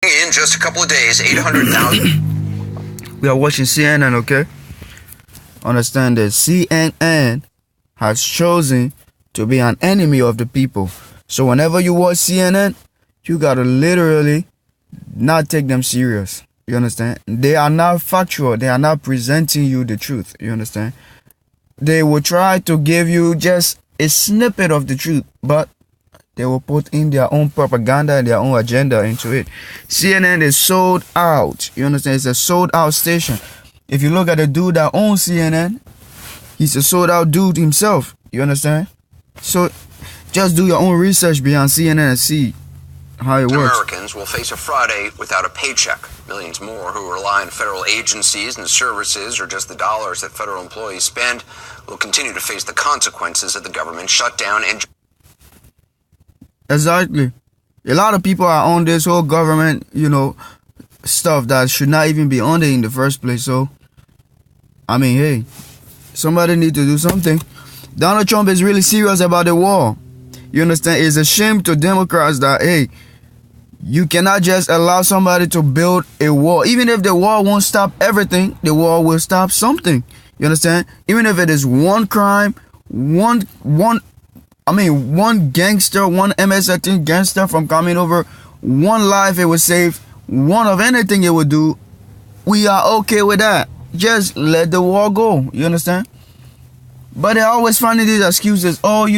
In just a couple of days, 800,000. We are watching CNN, okay? Understand that CNN has chosen to be an enemy of the people. So whenever you watch CNN, you gotta literally not take them serious. You understand? They are not factual. They are not presenting you the truth. You understand? They will try to give you just a snippet of the truth, but they will put in their own propaganda and their own agenda into it. CNN is sold out. You understand? It's a sold out station. If you look at the dude that owns CNN, he's a sold out dude himself. You understand? So just do your own research behind CNN and see how it works. Americans will face a Friday without a paycheck. Millions more who rely on federal agencies and services or just the dollars that federal employees spend will continue to face the consequences of the government shutdown and... Exactly. A lot of people are on this whole government, stuff that should not even be on there in the first place. So, I mean, hey, somebody need to do something. Donald Trump is really serious about the war. You understand? It's a shame to Democrats that, hey, you cannot just allow somebody to build a wall. Even if the wall won't stop everything, the wall will stop something. You understand? Even if it is one crime, one gangster, one MS-13 gangster from coming over, one life it would save, one of anything it would do, we are okay with that. Just let the war go. You understand? But they're always finding these excuses. Oh,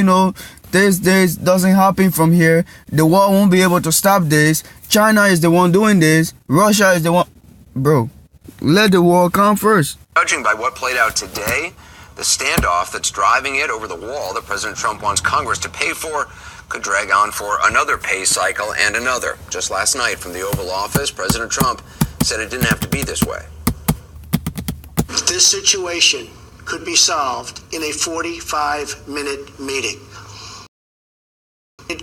this doesn't happen from here. The war won't be able to stop this. China is the one doing this. Russia is the one. Bro, let the war come first. Judging by what played out today, the standoff that's driving it over the wall that President Trump wants Congress to pay for could drag on for another pay cycle and another. Just last night from the Oval Office, President Trump said it didn't have to be this way. This situation could be solved in a 45-minute meeting.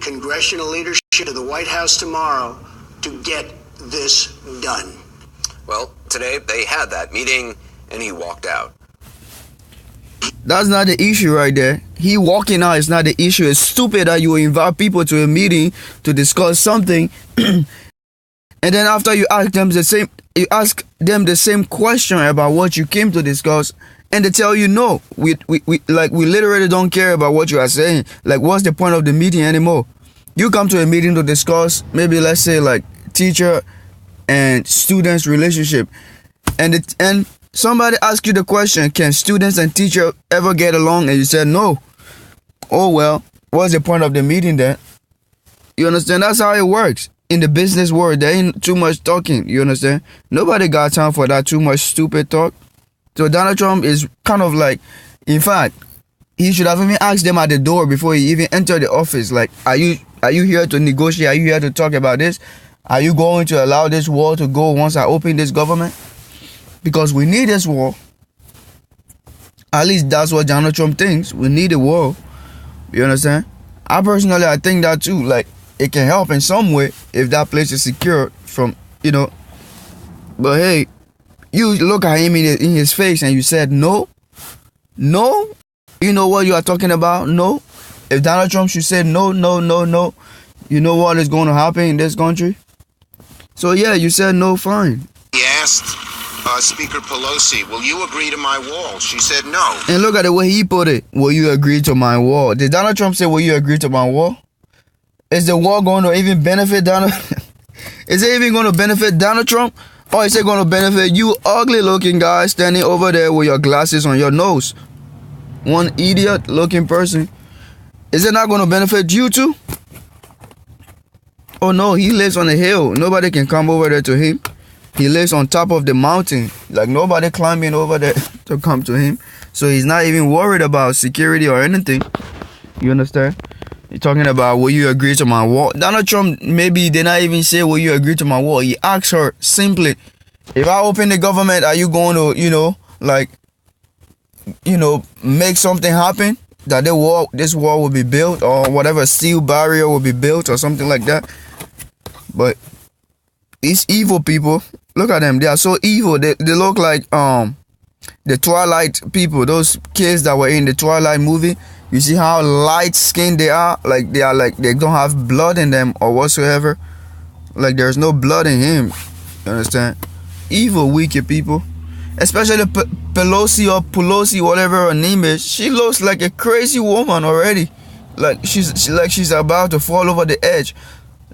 Congressional leadership to the White House tomorrow to get this done. Well, today they had that meeting and he walked out. That's not the issue right there. He walking out is not the issue. It's stupid that you invite people to a meeting to discuss something and then after you ask them the same question about what you came to discuss, and they tell you no. We literally don't care about what you are saying. Like, what's the point of the meeting anymore? You come to a meeting to discuss maybe, let's say, like teacher and students relationship, and somebody asks you the question, can students and teacher ever get along? And you said no. Oh well, what's the point of the meeting then? You understand? That's how it works. In the business world, there ain't too much talking. You understand? Nobody got time for that too much stupid talk. So Donald Trump is kind of like, in fact, he should have even asked them at the door before he even entered the office. Like, are you here to negotiate? Are you here to talk about this? Are you going to allow this war to go once I open this government? Because we need this war. At least that's what Donald Trump thinks. We need a war. You understand? I think that too. Like, it can help in some way if that place is secure from, But hey, you look at him in his face and you said no. No? You know what you are talking about? No? If Donald Trump should say no, you know what is going to happen in this country? So yeah, you said no, fine. He asked Speaker Pelosi, will you agree to my wall? She said no. And look at the way he put it. Will you agree to my wall? Did Donald Trump say, will you agree to my wall? Is the wall going to even benefit Donald? Is it even going to benefit Donald Trump? Or is it going to benefit you ugly looking guy standing over there with your glasses on your nose? One idiot looking person. Is it not going to benefit you too? Oh no, he lives on a hill. Nobody can come over there to him. He lives on top of the mountain. Like, nobody climbing over there to come to him. So he's not even worried about security or anything. You understand? You're talking about, will you agree to my wall? Donald Trump, maybe did not even say, will you agree to my wall? He asked her simply, if I open the government, are you going to, make something happen? That this wall will be built, or whatever steel barrier will be built or something like that. But these evil people, look at them. They are so evil. They look like the Twilight people, those kids that were in the Twilight movie. You see how light skinned they are? Like they don't have blood in them or whatsoever. Like there's no blood in him. You understand? Evil, wicked people. Especially Pelosi or Pelosi, whatever her name is. She looks like a crazy woman already. Like she's about to fall over the edge.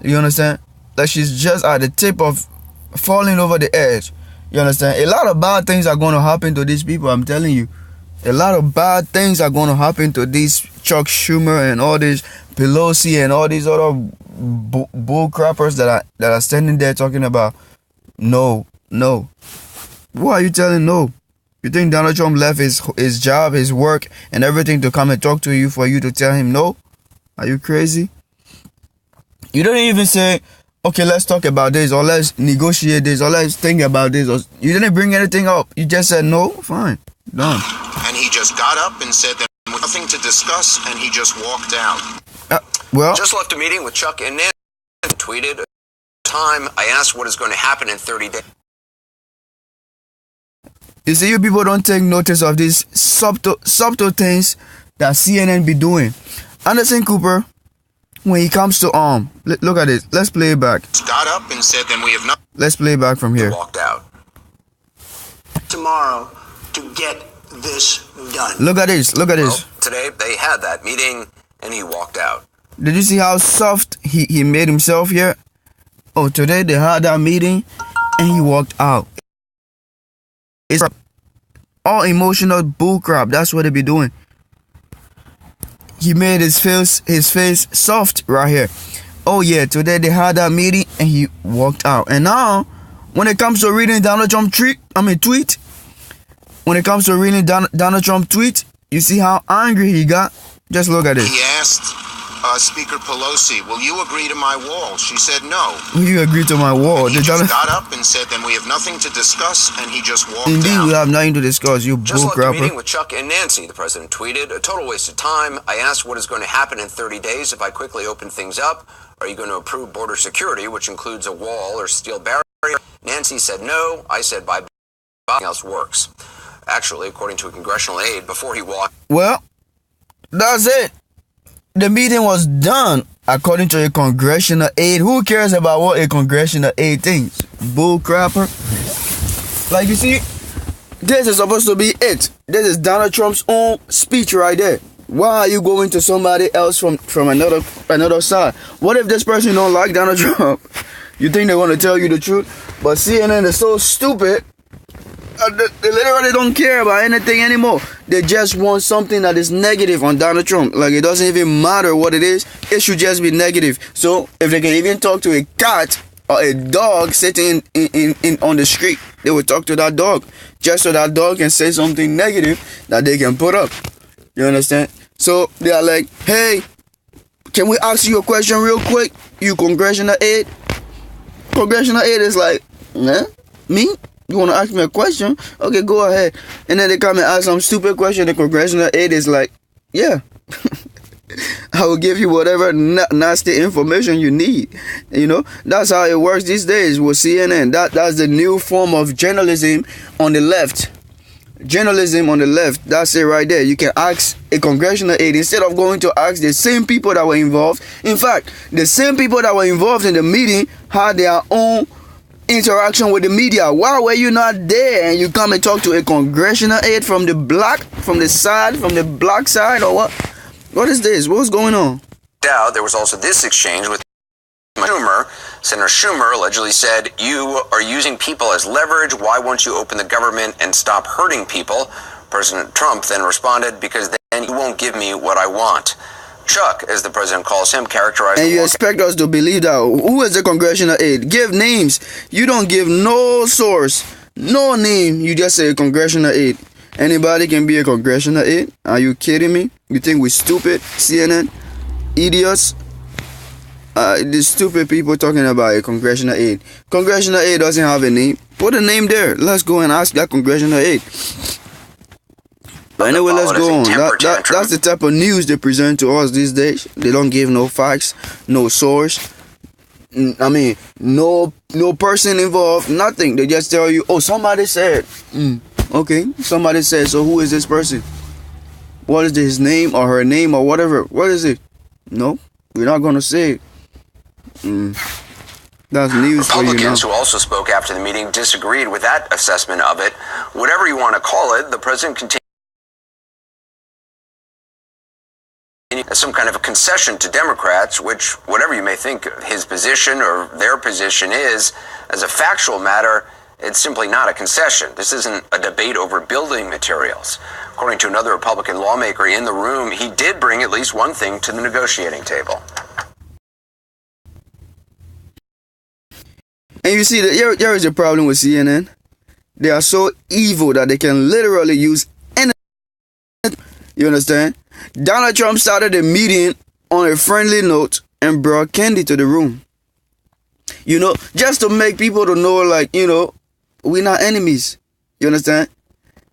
You understand? Like she's just at the tip of falling over the edge. You understand? A lot of bad things are going to happen to these people, I'm telling you. A lot of bad things are going to happen to these Chuck Schumer and all these Pelosi and all these other bull crappers that are standing there talking about no. Who are you telling no? You think Donald Trump left his job, his work, and everything to come and talk to you for you to tell him no? Are you crazy? You don't even say, okay, let's talk about this, or let's negotiate this, or let's think about this. Or you didn't bring anything up. You just said no. Fine, done. And he just got up and said that there was nothing to discuss, and he just walked out. Well, just left a meeting with Chuck and Nancy. Tweeted, time I asked what is going to happen in 30 days. You see, you people don't take notice of these subtle things that CNN be doing. Anderson Cooper, when he comes to look at it. Let's play it back. Got up and said, "Then we have not." Let's play it back from here. Walked out tomorrow to get this done. Look at this. Look at this. Well, today they had that meeting and he walked out. Did you see how soft he made himself here? Oh, today they had that meeting and he walked out. It's all emotional bullcrap. That's what they be doing. He made his face soft right here. Oh yeah, today they had that meeting and he walked out. And now, when it comes to reading Donald Trump tweet, when it comes to reading Donald Trump tweet, you see how angry he got? Just look at it. He asked Speaker Pelosi, "Will you agree to my wall?" She said no. Will you agree to my wall? And he just got up and said, "Then we have nothing to discuss," and he just walked out. Indeed, we have nothing to discuss, you just left a bullcrapper. meeting with Chuck and Nancy, the president tweeted. A total waste of time. I asked what is going to happen in 30 days if I quickly open things up. Are you going to approve border security, which includes a wall or steel barrier? Nancy said no. I said bye. Nothing else works. Actually, according to a congressional aide, before he walked. Well, that's it. The meeting was done according to a congressional aide. Who cares about what a congressional aide thinks? Bullcrapper. Like you see, this is supposed to be it. This is Donald Trump's own speech right there. Why are you going to somebody else from another side? What if this person don't like Donald Trump? You think they want to tell you the truth? But CNN is so stupid. They literally don't care about anything anymore. They just want something that is negative on Donald Trump. Like it doesn't even matter what it is. It should just be negative. So if they can even talk to a cat or a dog sitting in on the street, they will talk to that dog. Just so that dog can say something negative that they can put up. You understand? So they are like, hey, can we ask you a question real quick? You congressional aide? Congressional aide is like, nah, me? You want to ask me a question? Okay, go ahead. And then they come and ask some stupid question. The congressional aide is like, yeah, I will give you whatever nasty information you need. You know, that's how it works these days with CNN. That's the new form of journalism on the left. Journalism on the left, that's it right there. You can ask a congressional aide instead of going to ask the same people that were involved. In fact, the same people that were involved in the meeting had their own interaction with the media. Why were you not there and you come and talk to a congressional aide from the black side or what? What is this? What's going on? There was also this exchange with Schumer. Senator Schumer allegedly said, "You are using people as leverage. Why won't you open the government and stop hurting people?" President Trump then responded, "Because then you won't give me what I want." Chuck, as the president calls him, characterized... And you expect us to believe that? Who is the congressional aide? Give names. You don't give no source, no name. You just say congressional aide. Anybody can be a congressional aide? Are you kidding me? You think we're stupid? CNN? Idiots? These stupid people talking about a congressional aide. Congressional aide doesn't have a name. Put a name there. Let's go and ask that congressional aide. But anyway, let's go on. That's the type of news they present to us these days. They don't give no facts, no source. I mean, no person involved, nothing. They just tell you, oh, somebody said. Okay, somebody said. So who is this person? What is his name or her name or whatever? What is it? No, we're not going to say it. That's news for you now. Republicans who also spoke after the meeting disagreed with that assessment of it. Whatever you want to call it, the president continued as some kind of a concession to Democrats, which, whatever you may think his position or their position is, as a factual matter, it's simply not a concession. This isn't a debate over building materials. According to another Republican lawmaker in the room, he did bring at least one thing to the negotiating table. And you see, here is a problem with CNN. They are so evil that they can literally use anything. You understand? Donald Trump started a meeting on a friendly note and brought Kendi to the room. You know, just to make people to know, like, you know, we're not enemies. You understand?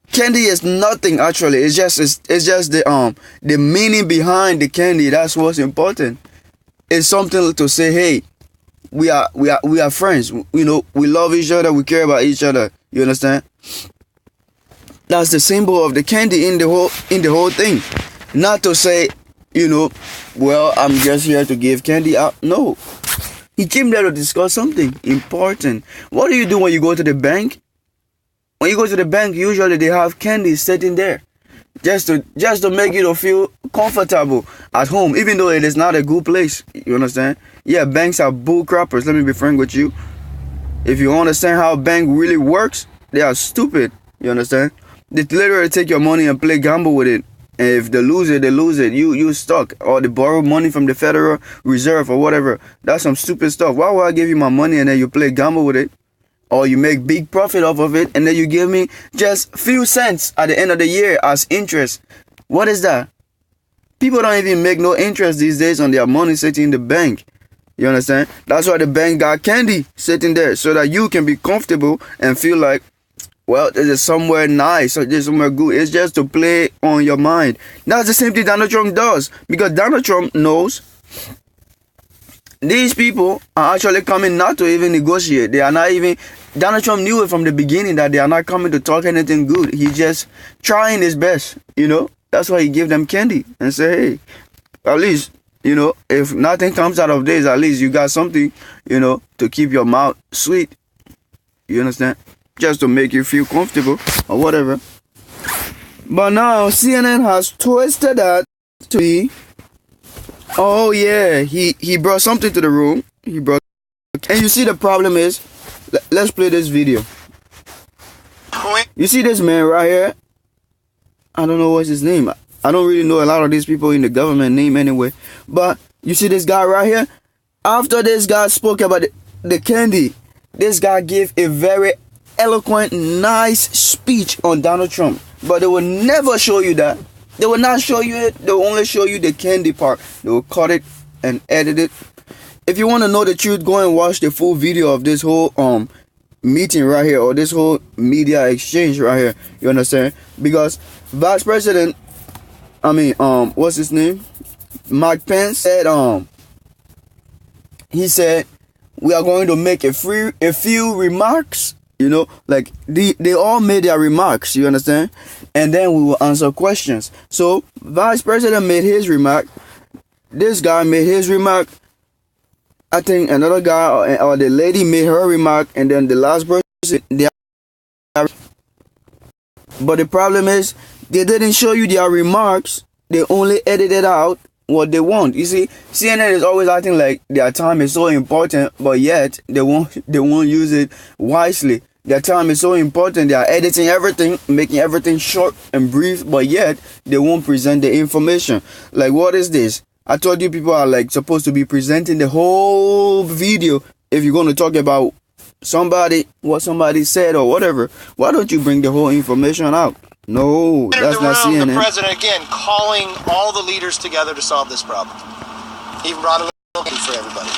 Kendi is nothing actually. It's just the meaning behind the Kendi. That's what's important. It's something to say, hey, we are friends. You know, we love each other. We care about each other. You understand? That's the symbol of the Kendi in the whole thing. Not to say, you know, well, I'm just here to give Kendi out. No. He came there to discuss something important. What do you do when you go to the bank? When you go to the bank, usually they have Kendi sitting there. Just to make you to feel comfortable at home, even though it is not a good place. You understand? Yeah, banks are bull crappers. Let me be frank with you. If you understand how a bank really works, they are stupid. You understand? They literally take your money and play gamble with it. And if they lose it, they lose it. You stuck. Or they borrow money from the Federal Reserve or whatever. That's some stupid stuff. Why would I give you my money and then you play gamble with it? Or you make big profit off of it and then you give me just few cents at the end of the year as interest. What is that? People don't even make no interest these days on their money sitting in the bank. You understand? That's why the bank got Kendi sitting there, so that you can be comfortable and feel like, well, this is somewhere nice or this is somewhere good. It's just to play on your mind. That's the same thing Donald Trump does. Because Donald Trump knows these people are actually coming not to even negotiate. They are not even... Donald Trump knew it from the beginning that they are not coming to talk anything good. He's just trying his best, you know. That's why he gave them Kendi and say, hey, at least, you know, if nothing comes out of this, at least you got something, you know, to keep your mouth sweet. You understand? Just to make you feel comfortable or whatever. But now CNN has twisted that to be, oh yeah, he brought something to the room. And you see the problem is, let's play this video. You see this man right here? I don't know what's his name. I don't really know a lot of these people in the government name anyway. But you see this guy right here? After this guy spoke about the Kendi, this guy gave a very eloquent, nice speech on Donald Trump. But they will never show you that. They will not show you it. They will only show you the Kendi part. They will cut it and edit it. If you want to know the truth, go and watch the full video of this whole meeting right here, or this whole media exchange right here. You understand? Because Vice President, what's his name? Mike Pence said he said we are going to make a few remarks. You know, like they all made their remarks. You understand? And then we will answer questions. So Vice President made his remark. This guy made his remark. I think another guy or the lady made her remark, and then the last person, but the problem is they didn't show you their remarks. They only edited out what they want. You see, CNN is always acting like their time is so important, but yet they won't use it wisely. Their time is so important. They are editing everything, making everything short and brief, but yet they won't present the information. Like, what is this? I told you people are like supposed to be presenting the whole video. If you're going to talk about somebody, what somebody said or whatever, why don't you bring the whole information out? No, that's not CNN. The president again calling all the leaders together to solve this problem. He even brought a little candy for everybody.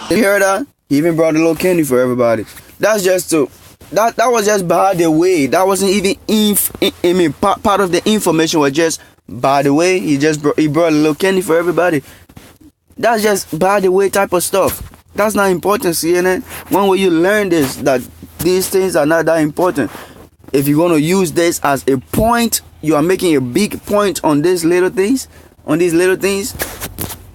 Did you hear that? He even brought a little candy for everybody. That's just to that was just by the way. That wasn't even part of the information was just by the way. He brought a little candy for everybody. That's just by the way type of stuff. That's not important, CNN. When will you learn this, that these things are not that important? If you're going to use this as a point, you are making a big point on these little things,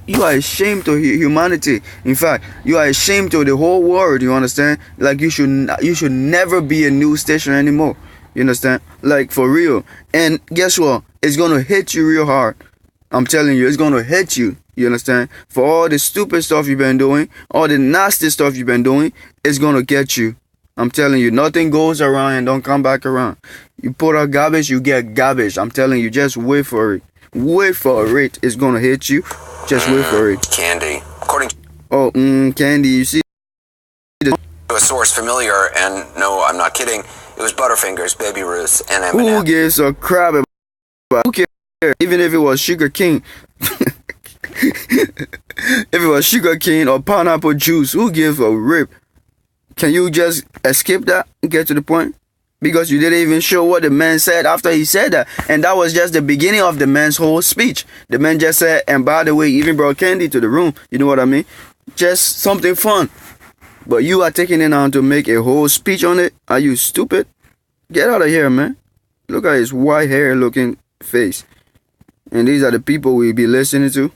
You are ashamed to humanity. In fact, you are ashamed to the whole world. You understand? Like you should never be a news station anymore. You understand? Like for real. And guess what? It's gonna hit you real hard. I'm telling you, it's gonna hit you. You understand? For all the stupid stuff you've been doing, all the nasty stuff you've been doing, it's gonna get you. I'm telling you, nothing goes around and don't come back around. You put out garbage, you get garbage. I'm telling you, just wait for it. Wait for it. It's gonna hit you. Just wait for it. Candy. According Candy, you see? to a source familiar, and no, I'm not kidding, it was Butterfingers, Baby Ruth, and Who Eminem. gives a crap about who cares? Even if it was Sugar King. If it was Sugar King or pineapple juice, who gives a rip? Can you just escape that and get to the point? Because you didn't even show what the man said after he said that. And that was just the beginning of the man's whole speech. The man just said, and by the way, even brought candy to the room. You know what I mean? Just something fun. But you are taking it on to make a whole speech on it? Are you stupid? Get out of here, man. Look at his white hair looking face. And these are the people we be listening to.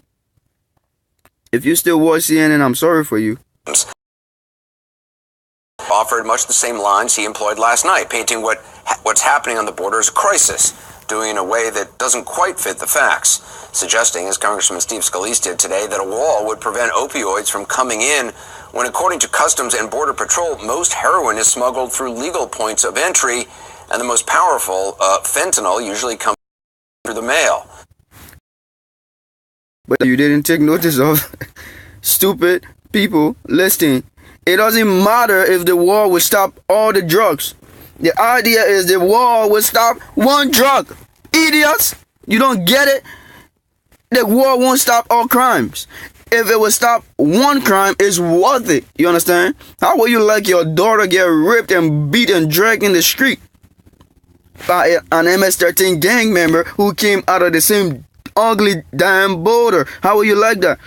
If you still watch CNN, I'm sorry for you. Offered much the same lines he employed last night, painting what's happening on the border as a crisis, doing it in a way that doesn't quite fit the facts, suggesting, as Congressman Steve Scalise did today, that a wall would prevent opioids from coming in when, according to Customs and Border Patrol, most heroin is smuggled through legal points of entry, and the most powerful, fentanyl, usually comes through the mail. But you didn't take notice of stupid people listening. It doesn't matter if the war will stop all the drugs. The idea is the war will stop one drug. Idiots! You don't get it? The war won't stop all crimes. If it will stop one crime, it's worth it. You understand? How will you let your daughter get ripped and beat and dragged in the street by an MS-13 gang member who came out of the same ugly damn border? How will you like that?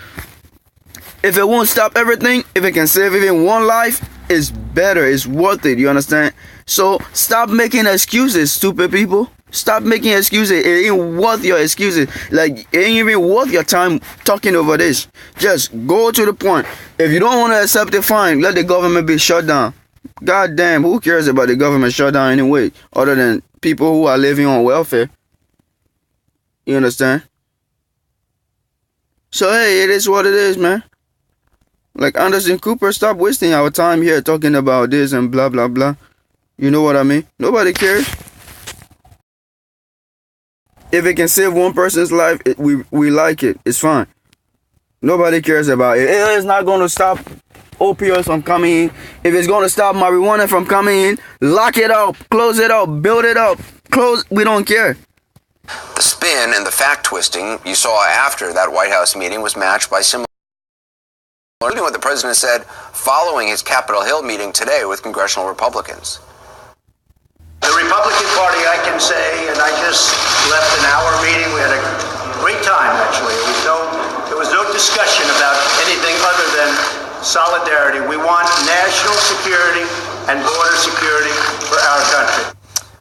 If it won't stop everything, if it can save even one life, it's better. It's worth it. You understand? So stop making excuses, stupid people. Stop making excuses. It ain't worth your excuses. Like, it ain't even worth your time talking over this. Just go to the point. If you don't want to accept it, fine. Let the government be shut down. God damn, who cares about the government shut down anyway? Other than people who are living on welfare. You understand? So, hey, it is what it is, man. Like Anderson Cooper, stop wasting our time here talking about this and blah, blah, blah. You know what I mean? Nobody cares. If it can save one person's life, we like it. It's fine. Nobody cares about it. It's not going to stop opioids from coming in. If it's going to stop marijuana from coming in, lock it up, close it up, build it up, close. We don't care. The spin and the fact twisting you saw after that White House meeting was matched by similar, including what the president said following his Capitol Hill meeting today with congressional Republicans. The Republican Party, I can say, and I just left an hour meeting. We had a great time, actually. There was no discussion about anything other than solidarity. We want national security and border security for our country.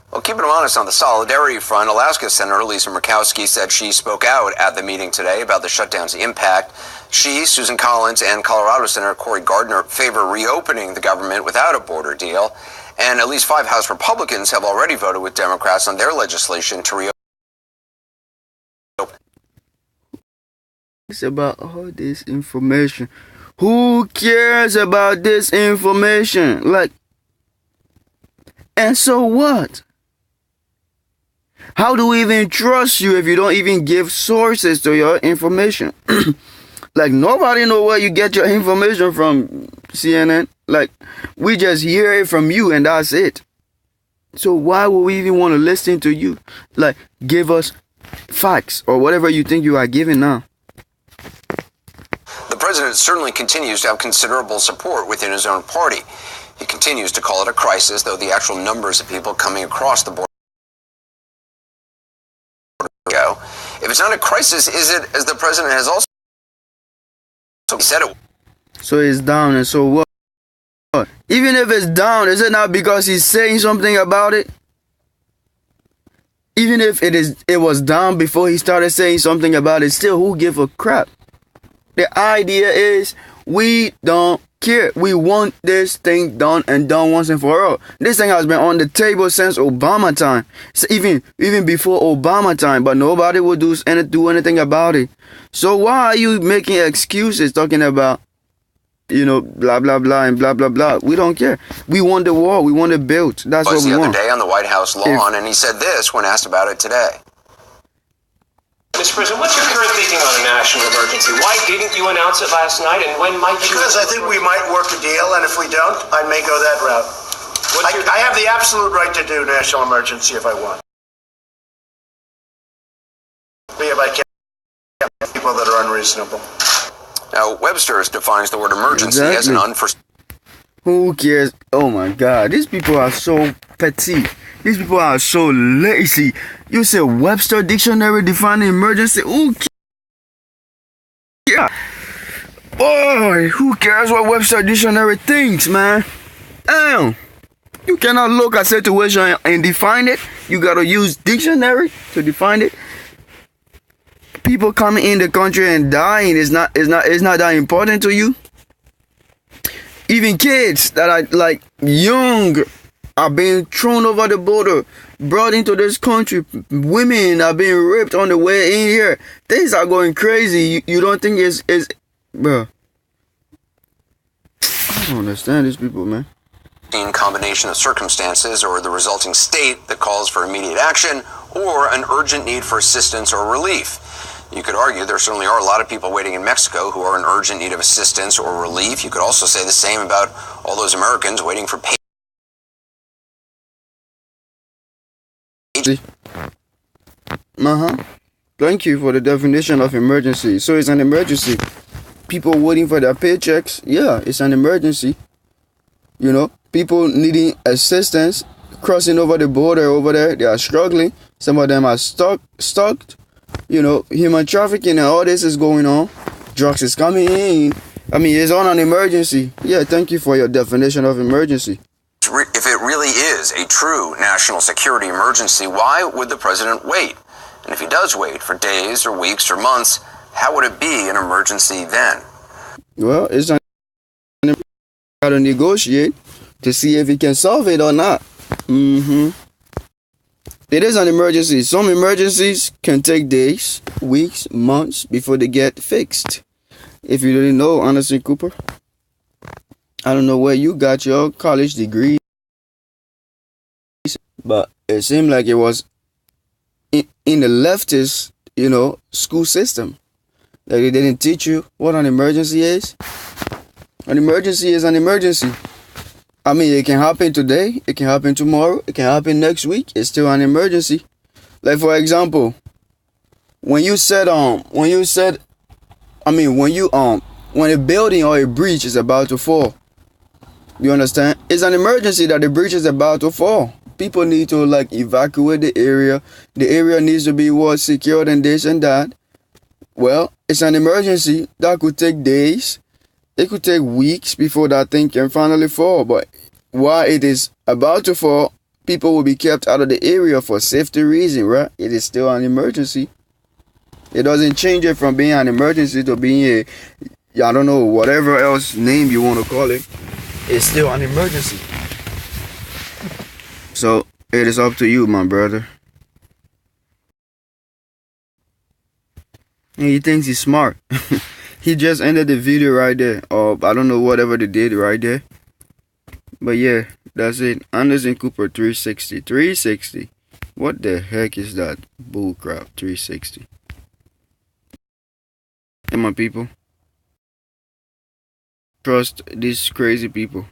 Well, keeping them honest on the solidarity front, Alaska Senator Lisa Murkowski said she spoke out at the meeting today about the shutdown's impact. She, Susan Collins, and Colorado Senator Cory Gardner favor reopening the government without a border deal. And at least 5 House Republicans have already voted with Democrats on their legislation to reopen. It's about all this information. Who cares about this information? Like, and so what? How do we even trust you if you don't even give sources to your information? Like, nobody know where you get your information from, CNN. Like, we just hear it from you and that's it. So why would we even want to listen to you? Like, give us facts or whatever you think you are giving now. The president certainly continues to have considerable support within his own party. He continues to call it a crisis, though the actual numbers of people coming across the border go. If it's not a crisis, is it, as the president has also said it? So it's down, and so what? Even if it's down, is it not because he's saying something about it? Even if it was down before he started saying something about it, still, who give a crap? The idea is we don't care. We want this thing done and done once and for all. This thing has been on the table since Obama time. It's even before Obama time, but nobody will do anything about it. So why are you making excuses talking about, blah, blah, blah, and blah, blah, blah? We don't care. We want the wall. We want it built. That's what we the other want. day on the White House lawn, and he said this when asked about it today. Mr. President, what's your current thinking on a national emergency? Why didn't you announce it last night, and when might you? Because I think we might work a deal, and if we don't, I may go that route. I have the absolute right to do national emergency if I want. If I can't people that are unreasonable. Now, Webster's defines the word emergency as an unforeseen. Who cares? Oh my God, these people are so petty. These people are so lazy. You say Webster Dictionary defining emergency? Who cares? Boy, who cares what Webster Dictionary thinks, man? Damn. You cannot look at situation and define it. You gotta use dictionary to define it. People coming in the country and dying is not that important to you. Even kids that are like young are being thrown over the border, brought into this country. Women are being raped on the way in here. Things are going crazy. You don't think it's bro? I don't understand these people, man. Combination of circumstances or the resulting state that calls for immediate action or an urgent need for assistance or relief. You could argue there certainly are a lot of people waiting in Mexico who are in urgent need of assistance or relief. You could also say the same about all those Americans waiting for pay. Thank you for the definition of emergency. So it's an emergency. People waiting for their paychecks. Yeah, it's an emergency. People needing assistance, crossing over the border over there. They are struggling. Some of them are stuck. Human trafficking and all this is going on. Drugs is coming in. I mean, it's on an emergency. Yeah, thank you for your definition of emergency. If it really is a true national security emergency, why would the president wait? And if he does wait for days or weeks or months, how would it be an emergency then? Well, it's an emergency. Got to negotiate to see if he can solve it or not. It is an emergency. Some emergencies can take days, weeks, months before they get fixed. If you didn't know, Anderson Cooper, I don't know where you got your college degree, but it seemed like it was in the leftist, school system. Like they didn't teach you what an emergency is. An emergency is an emergency. I mean, it can happen today, it can happen tomorrow, it can happen next week. It's still an emergency. Like for example, when a building or a bridge is about to fall, you understand? It's an emergency that the bridge is about to fall. People need to evacuate the area. The area needs to be secured and this and that. Well, it's an emergency that could take days. It could take weeks before that thing can finally fall. But while it is about to fall, people will be kept out of the area for safety reasons, right? It is still an emergency. It doesn't change it from being an emergency to being I don't know, whatever else name you want to call it. It's still an emergency. So it is up to you, my brother. And he thinks he's smart. He just ended the video right there. Or I don't know, whatever they did right there. But yeah, that's it. Anderson Cooper 360. 360. What the heck is that bullcrap? 360. Hey, my people. Trust these crazy people.